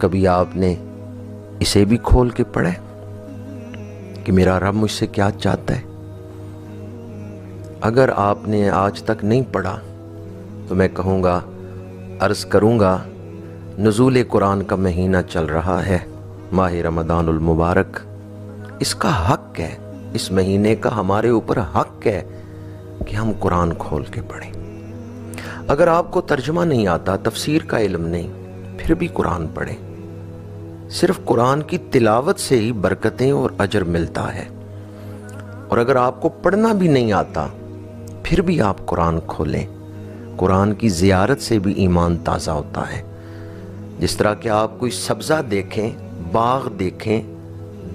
کبھی آپ نے اسے بھی کھول کے پڑھا کہ میرا رب مجھ سے کیا چاہتا ہے؟ اگر آپ نے آج تک نہیں پڑھا تو میں کہوں گا، عرض کروں گا، نزول قرآن کا مہینہ چل رہا ہے، ماہ رمضان المبارک، اس کا حق ہے، اس مہینے کا ہمارے اوپر حق ہے کہ ہم قرآن کھول کے پڑھیں۔ اگر آپ کو ترجمہ نہیں آتا، تفسیر کا علم نہیں، پھر بھی قرآن پڑھیں۔ صرف قرآن کی تلاوت سے ہی برکتیں اور اجر ملتا ہے، اور اگر آپ کو پڑھنا بھی نہیں آتا پھر بھی آپ قرآن کھولیں۔ قرآن کی زیارت سے بھی ایمان تازہ ہوتا ہے۔ جس طرح کہ آپ کوئی سبزہ دیکھیں، باغ دیکھیں،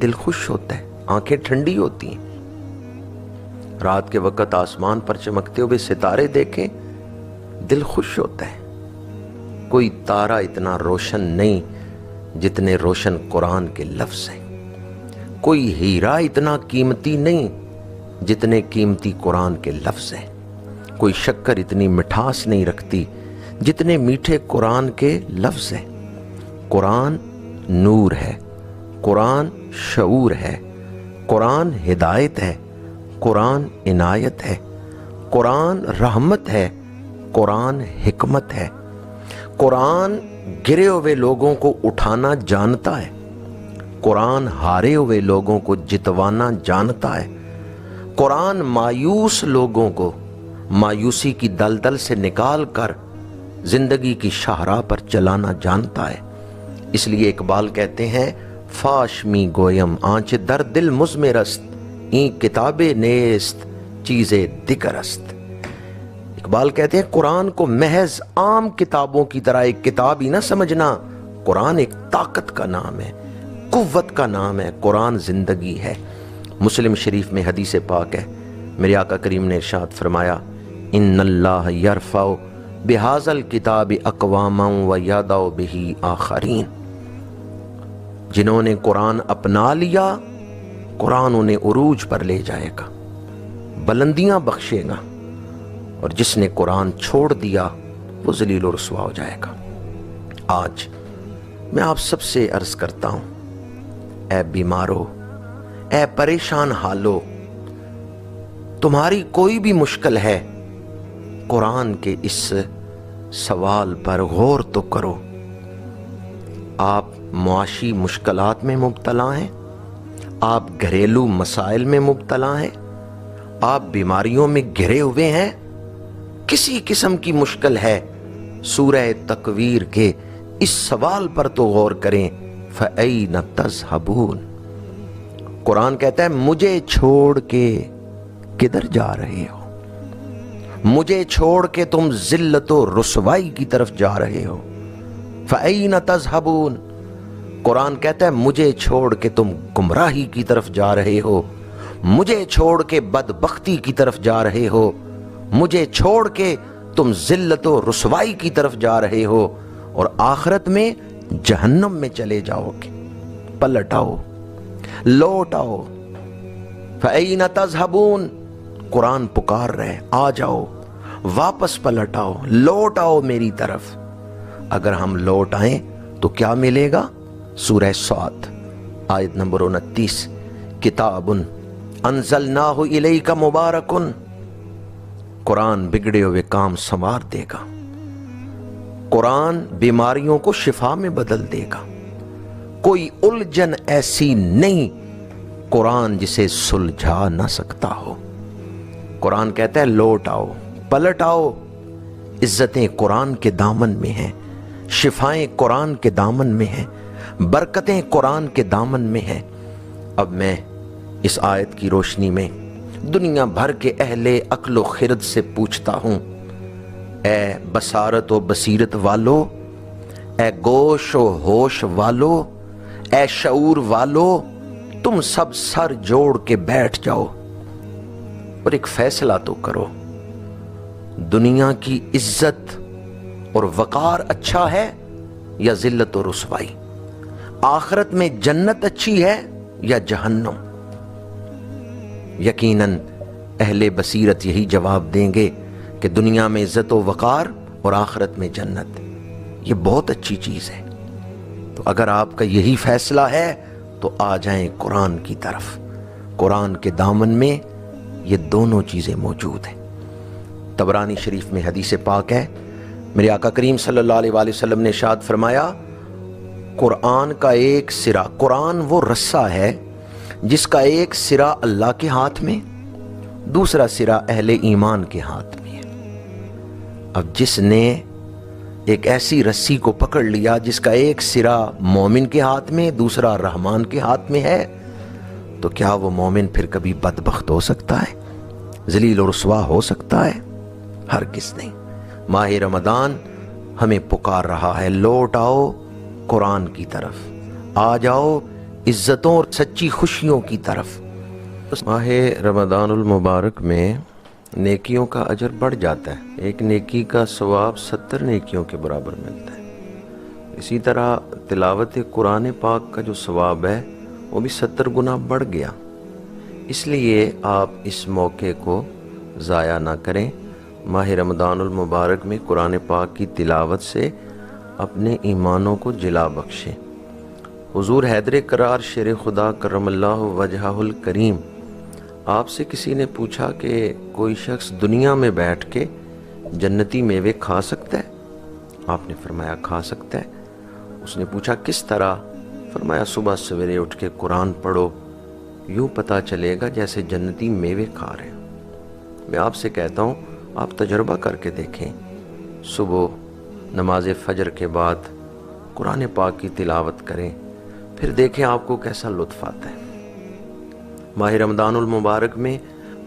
دل خوش ہوتا ہے، آنکھیں ٹھنڈی ہوتی ہیں۔ رات کے وقت آسمان پر چمکتے ہوئے ستارے دیکھیں، دل خوش ہوتا ہے۔ کوئی تارا اتنا روشن نہیں جتنے روشن قرآن کے لفظ ہیں، کوئی ہیرا اتنا قیمتی نہیں جتنے قیمتی قرآن کے لفظ ہیں، کوئی شکر اتنی مٹھاس نہیں رکھتی جتنے میٹھے قرآن کے لفظ ہیں۔ قرآن نور ہے، قرآن شعور ہے، قرآن ہدایت ہے، قرآن عنایت ہے، قرآن رحمت ہے، قرآن حکمت ہے۔ قرآن گرے ہوئے لوگوں کو اٹھانا جانتا ہے، قرآن ہارے ہوئے لوگوں کو جتوانا جانتا ہے، قرآن مایوس لوگوں کو مایوسی کی دلدل سے نکال کر زندگی کی شاہراہ پر چلانا جانتا ہے۔ اس لیے اقبال کہتے ہیں، فاش می گویم آنچ در دل مزمرست، این کتاب نیست چیز دگرست۔ اقبال کہتے ہیں قرآن کو محض عام کتابوں کی طرح ایک کتاب ہی نہ سمجھنا، قرآن ایک طاقت کا نام ہے، قوت کا نام ہے، قرآن زندگی ہے۔ مسلم شریف میں حدیث پاک ہے، میرے آقا کریم نے ارشاد فرمایا، ان اللہ یرفع بہذا الکتاب اقواما ویضع بہ آخرین۔ جنہوں نے قرآن اپنا لیا، قرآن انہیں عروج پر لے جائے گا، بلندیاں بخشے گا، اور جس نے قرآن چھوڑ دیا وہ ذلیل و رسوا ہو جائے گا۔ آج میں آپ سب سے عرض کرتا ہوں، اے بیمارو، اے پریشان حالو، تمہاری کوئی بھی مشکل ہے، قرآن کے اس سوال پر غور تو کرو۔ آپ معاشی مشکلات میں مبتلا ہیں، آپ گھریلو مسائل میں مبتلا ہیں، آپ بیماریوں میں گھرے ہوئے ہیں، کسی قسم کی مشکل ہے، سورہ تکویر کے اس سوال پر تو غور کریں، فَأَيْنَ تَذْهَبُونَ۔ قرآن کہتا ہے مجھے چھوڑ کے کدھر جا رہے ہو؟ مجھے چھوڑ کے تم ذلت و رسوائی کی طرف جا رہے ہو۔ فَأَيْنَ تَذْهَبُونَ۔ قرآن کہتا ہے مجھے چھوڑ کے تم گمراہی کی طرف جا رہے ہو، مجھے چھوڑ کے بدبختی کی طرف جا رہے ہو، مجھے چھوڑ کے تم ذلت و رسوائی کی طرف جا رہے ہو، اور آخرت میں جہنم میں چلے جاؤ گے۔ پلٹ آؤ، لوٹ آؤ۔ فَأَيْنَ تَذْهَبُونَ۔ قرآن پکار رہے، آ جاؤ، واپس پلٹ آؤ، لوٹ آؤ میری طرف۔ اگر ہم لوٹ آئیں تو کیا ملے گا؟ سورہ صاد آیت نمبر 29، کتاب انزلناہ الیک مبارک۔ قرآن بگڑے ہوئے کام سنوار دے گا، قرآن بیماریوں کو شفا میں بدل دے گا۔ کوئی الجھن ایسی نہیں قرآن جسے سلجھا نہ سکتا ہو۔ قرآن کہتا ہے لوٹ آؤ، پلٹ آؤ، عزتیں قرآن کے دامن میں ہیں، شفائیں قرآن کے دامن میں ہیں، برکتیں قرآن کے دامن میں ہیں۔ اب میں اس آیت کی روشنی میں دنیا بھر کے اہل عقل و خرد سے پوچھتا ہوں، اے بصارت و بصیرت والو، اے گوش و ہوش والو، اے شعور والو، تم سب سر جوڑ کے بیٹھ جاؤ اور ایک فیصلہ تو کرو۔ دنیا کی عزت اور وقار اچھا ہے یا ذلت و رسوائی؟ آخرت میں جنت اچھی ہے یا جہنم؟ یقیناً اہل بصیرت یہی جواب دیں گے کہ دنیا میں عزت و وقار اور آخرت میں جنت، یہ بہت اچھی چیز ہے۔ تو اگر آپ کا یہی فیصلہ ہے تو آ جائیں قرآن کی طرف. قرآن کے دامن میں یہ دونوں چیزیں موجود ہیں. طبرانی شریف میں حدیث پاک ہے، میرے آقا کریم صلی اللہ علیہ وآلہ وسلم نے ارشاد فرمایا، قرآن کا ایک سرا، قرآن وہ رسہ ہے جس کا ایک سرا اللہ کے ہاتھ میں، دوسرا سرا اہل ایمان کے ہاتھ میں ہے. اب جس نے ایک ایسی رسی کو پکڑ لیا جس کا ایک سرا مومن کے ہاتھ میں، دوسرا رحمان کے ہاتھ میں ہے، تو کیا وہ مومن پھر کبھی بدبخت ہو سکتا ہے، ذلیل و رسوا ہو سکتا ہے؟ ہرگز نہیں. ماہ رمضان ہمیں پکار رہا ہے، لوٹ آؤ قرآن کی طرف، آ جاؤ عزتوں اور سچی خوشیوں کی طرف. ماہ رمضان المبارک میں نیکیوں کا اجر بڑھ جاتا ہے. ایک نیکی کا ثواب 70 نیکیوں کے برابر ملتا ہے. اسی طرح تلاوت قرآن پاک کا جو ثواب ہے وہ بھی 70 گنا بڑھ گیا. اس لیے آپ اس موقع کو ضائع نہ کریں. ماہ رمضان المبارک میں قرآن پاک کی تلاوت سے اپنے ایمانوں کو جلا بخشیں. حضور حیدر کرار شیر خدا کرم اللہ وجہہ الکریم، آپ سے کسی نے پوچھا کہ کوئی شخص دنیا میں بیٹھ کے جنتی میوے کھا سکتا ہے؟ آپ نے فرمایا کھا سکتا ہے. اس نے پوچھا کس طرح؟ فرمایا صبح سویرے اٹھ کے قرآن پڑھو، یوں پتہ چلے گا جیسے جنتی میوے کھا رہے ہیں. میں آپ سے کہتا ہوں آپ تجربہ کر کے دیکھیں، صبح نماز فجر کے بعد قرآن پاک کی تلاوت کریں، پھر دیکھیں آپ کو کیسا لطف آتا ہے. ماہ رمضان المبارک میں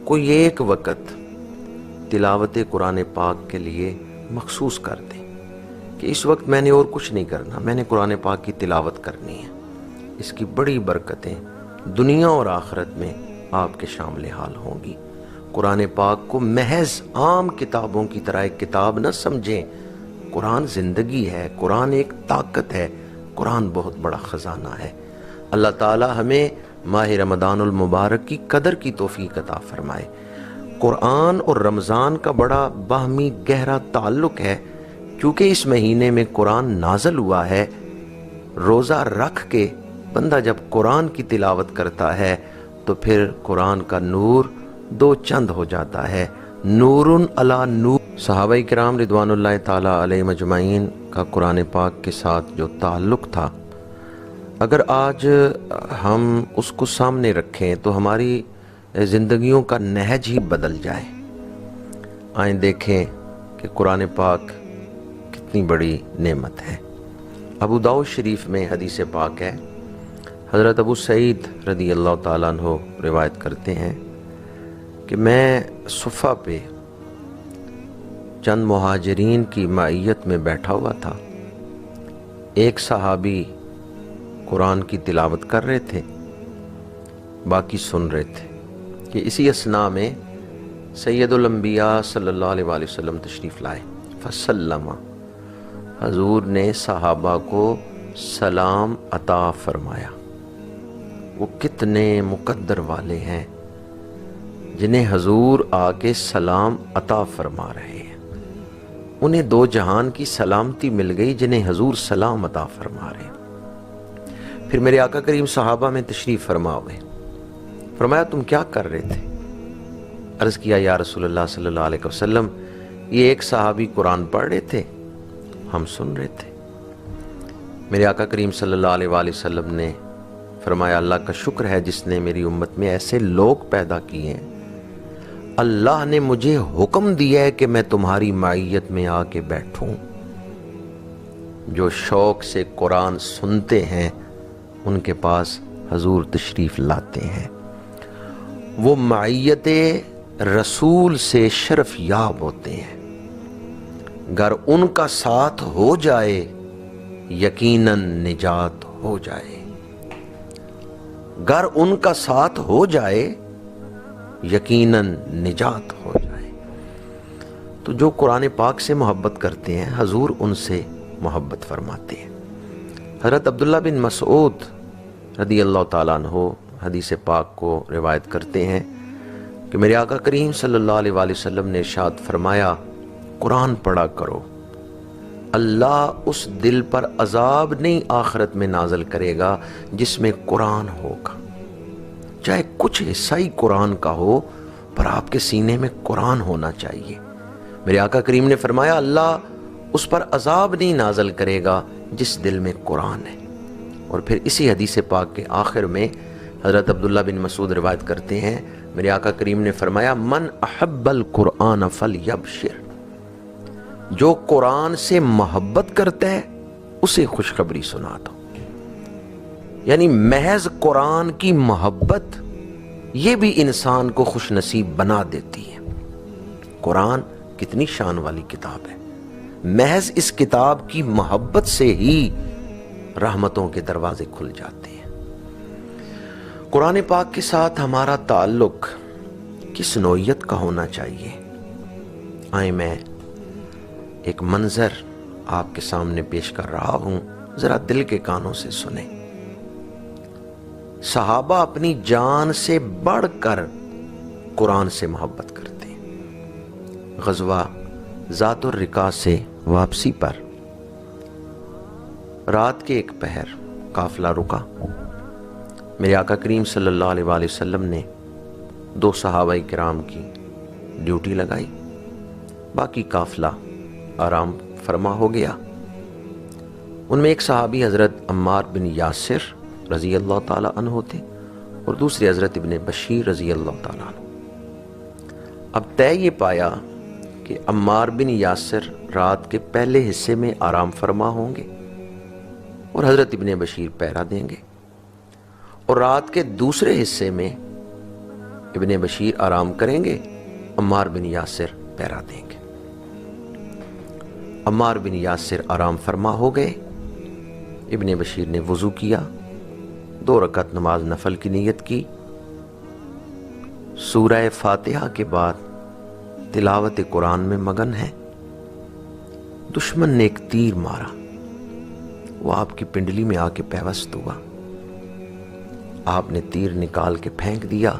کوئی ایک وقت تلاوت قرآن پاک کے لیے مخصوص کر دیں کہ اس وقت میں نے اور کچھ نہیں کرنا، میں نے قرآن پاک کی تلاوت کرنی ہے. اس کی بڑی برکتیں دنیا اور آخرت میں آپ کے شامل حال ہوں گی. قرآن پاک کو محض عام کتابوں کی طرح ایک کتاب نہ سمجھیں. قرآن زندگی ہے، قرآن ایک طاقت ہے، قرآن بہت بڑا خزانہ ہے. اللہ تعالی ہمیں ماہ رمضان المبارک کی قدر کی توفیق عطا فرمائے. قرآن اور رمضان کا بڑا باہمی گہرا تعلق ہے، کیونکہ اس مہینے میں قرآن نازل ہوا ہے. روزہ رکھ کے بندہ جب قرآن کی تلاوت کرتا ہے تو پھر قرآن کا نور دو چند ہو جاتا ہے، نور علی نور. صحابہ کرام رضوان اللہ تعالی علیہ مجمعین کا قرآن پاک کے ساتھ جو تعلق تھا، اگر آج ہم اس کو سامنے رکھیں تو ہماری زندگیوں کا نہج ہی بدل جائے. آئیں دیکھیں کہ قرآن پاک کتنی بڑی نعمت ہے. ابو داؤد شریف میں حدیث پاک ہے، حضرت ابو سعید رضی اللہ تعالیٰ عنہ روایت کرتے ہیں کہ میں صفہ پہ چند مہاجرین کی معیت میں بیٹھا ہوا تھا. ایک صحابی قرآن کی تلاوت کر رہے تھے، باقی سن رہے تھے کہ اسی اثناء میں سید الانبیاء صلی اللہ علیہ وآلہ وسلم تشریف لائے. فسلم، حضور نے صحابہ کو سلام عطا فرمایا. وہ کتنے مقدر والے ہیں جنہیں حضور آ کے سلام عطا فرما رہے ہیں. انہیں دو جہان کی سلامتی مل گئی جنہیں حضور سلام عطا فرما رہے ہیں. پھر میرے آقا کریم صحابہ میں تشریف فرما ہوئے. فرمایا تم کیا کر رہے تھے؟ عرض کیا یا رسول اللہ صلی اللہ علیہ وسلم، یہ ایک صحابی قرآن پڑھ رہے تھے، ہم سن رہے تھے. میرے آقا کریم صلی اللہ علیہ وآلہ وسلم نے فرمایا اللہ کا شکر ہے جس نے میری امت میں ایسے لوگ پیدا کیے ہیں. اللہ نے مجھے حکم دیا ہے کہ میں تمہاری معیت میں آ کے بیٹھوں. جو شوق سے قرآن سنتے ہیں ان کے پاس حضور تشریف لاتے ہیں. وہ معیت رسول سے شرف یاب ہوتے ہیں. گر ان کا ساتھ ہو جائے یقیناً نجات ہو جائے. گر ان کا ساتھ ہو جائے یقیناً نجات ہو جائے. تو جو قرآن پاک سے محبت کرتے ہیں حضور ان سے محبت فرماتے ہیں. حضرت عبداللہ بن مسعود رضی اللہ تعالیٰ عنہ حدیث پاک کو روایت کرتے ہیں کہ میرے آقا کریم صلی اللہ علیہ وآلہ وسلم نے ارشاد فرمایا قرآن پڑھا کرو. اللہ اس دل پر عذاب نہیں آخرت میں نازل کرے گا جس میں قرآن ہوگا، چاہے کچھ حصہ ہی قرآن کا ہو، پر آپ کے سینے میں قرآن ہونا چاہیے۔ میرے آقا کریم نے فرمایا اللہ اس پر عذاب نہیں نازل کرے گا جس دل میں قرآن ہے۔ اور پھر اسی حدیث پاک کے آخر میں حضرت عبداللہ بن مسعود روایت کرتے ہیں، میرے آقا کریم نے فرمایا من احب القرآن فلیبشر، جو قرآن سے محبت کرتا ہے اسے خوشخبری سنا دو۔ یعنی محض قرآن کی محبت یہ بھی انسان کو خوش نصیب بنا دیتی ہے۔ قرآن کتنی شان والی کتاب ہے، محض اس کتاب کی محبت سے ہی رحمتوں کے دروازے کھل جاتے ہیں۔ قرآن پاک کے ساتھ ہمارا تعلق کس نوعیت کا ہونا چاہیے؟ آئیں میں ایک منظر آپ کے سامنے پیش کر رہا ہوں، ذرا دل کے کانوں سے سنیں۔ صحابہ اپنی جان سے بڑھ کر قرآن سے محبت کرتے ہیں۔ غزوہ ذات الرقاع سے واپسی پر رات کے ایک پہر قافلہ رکا۔ میرے آقا کریم صلی اللہ علیہ وآلہ وسلم نے 2 صحابہ کرام کی ڈیوٹی لگائی، باقی قافلہ آرام فرما ہو گیا۔ ان میں ایک صحابی حضرت عمار بن یاسر رضی اللہ تعالیٰ عنہ تھے اور دوسرے حضرت ابن بشیر رضی اللہ تعالیٰ عنہ۔ اب طے یہ پایا کہ عمار بن یاسر رات کے پہلے حصے میں آرام فرما ہوں گے اور حضرت ابن بشیر پہرا دیں گے، اور رات کے دوسرے حصے میں ابن بشیر آرام کریں گے، عمار بن یاسر پہرا دیں گے۔ عمار بن یاسر آرام فرما ہو گئے، ابن بشیر نے وضو کیا، 2 رکعت نماز نفل کی نیت کی، سورہ فاتحہ کے بعد تلاوت قرآن میں مگن ہے۔ دشمن نے ایک تیر مارا، وہ آپ کی پنڈلی میں آ کے پیوست ہوا۔ آپ نے تیر نکال کے پھینک دیا،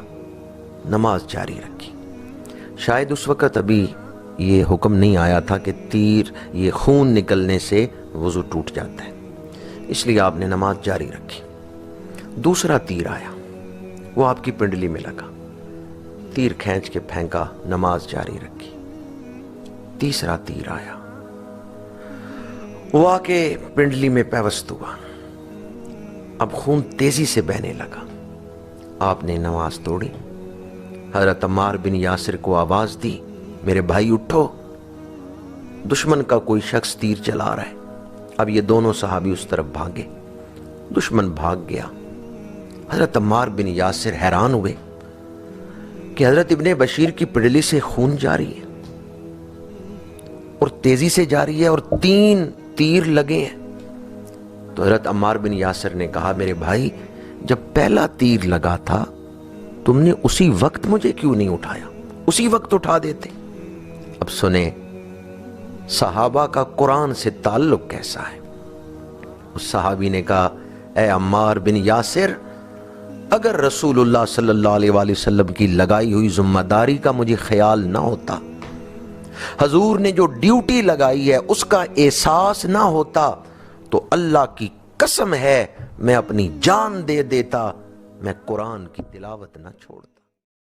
نماز جاری رکھی۔ شاید اس وقت ابھی یہ حکم نہیں آیا تھا کہ تیر یہ خون نکلنے سے وضو ٹوٹ جاتا ہے، اس لیے آپ نے نماز جاری رکھی۔ دوسرا تیر آیا، وہ آپ کی پنڈلی میں لگا، تیر کھینچ کے پھینکا، نماز جاری رکھی۔ تیسرا تیر آیا، وہ آ کے پنڈلی میں پیوست ہوا، اب خون تیزی سے بہنے لگا۔ آپ نے نماز توڑی، حضرت عمار بن یاسر کو آواز دی، میرے بھائی اٹھو، دشمن کا کوئی شخص تیر چلا رہا ہے۔ اب یہ دونوں صحابی اس طرف بھاگے، دشمن بھاگ گیا۔ حضرت عمار بن یاسر حیران ہوئے کہ حضرت ابن بشیر کی پنڈلی سے خون جاری ہے اور تیزی سے جاری ہے اور 3 تیر لگے ہیں۔ تو حضرت عمار بن یاسر نے کہا، میرے بھائی جب پہلا تیر لگا تھا تم نے اسی وقت مجھے کیوں نہیں اٹھایا، اسی وقت اٹھا دیتے۔ اب سنیں صحابہ کا قرآن سے تعلق کیسا ہے۔ اس صحابی نے کہا، اے عمار بن یاسر، اگر رسول اللہ صلی اللہ علیہ وآلہ وسلم کی لگائی ہوئی ذمہ داری کا مجھے خیال نہ ہوتا، حضور نے جو ڈیوٹی لگائی ہے اس کا احساس نہ ہوتا، تو اللہ کی قسم ہے میں اپنی جان دے دیتا، میں قرآن کی تلاوت نہ چھوڑتا۔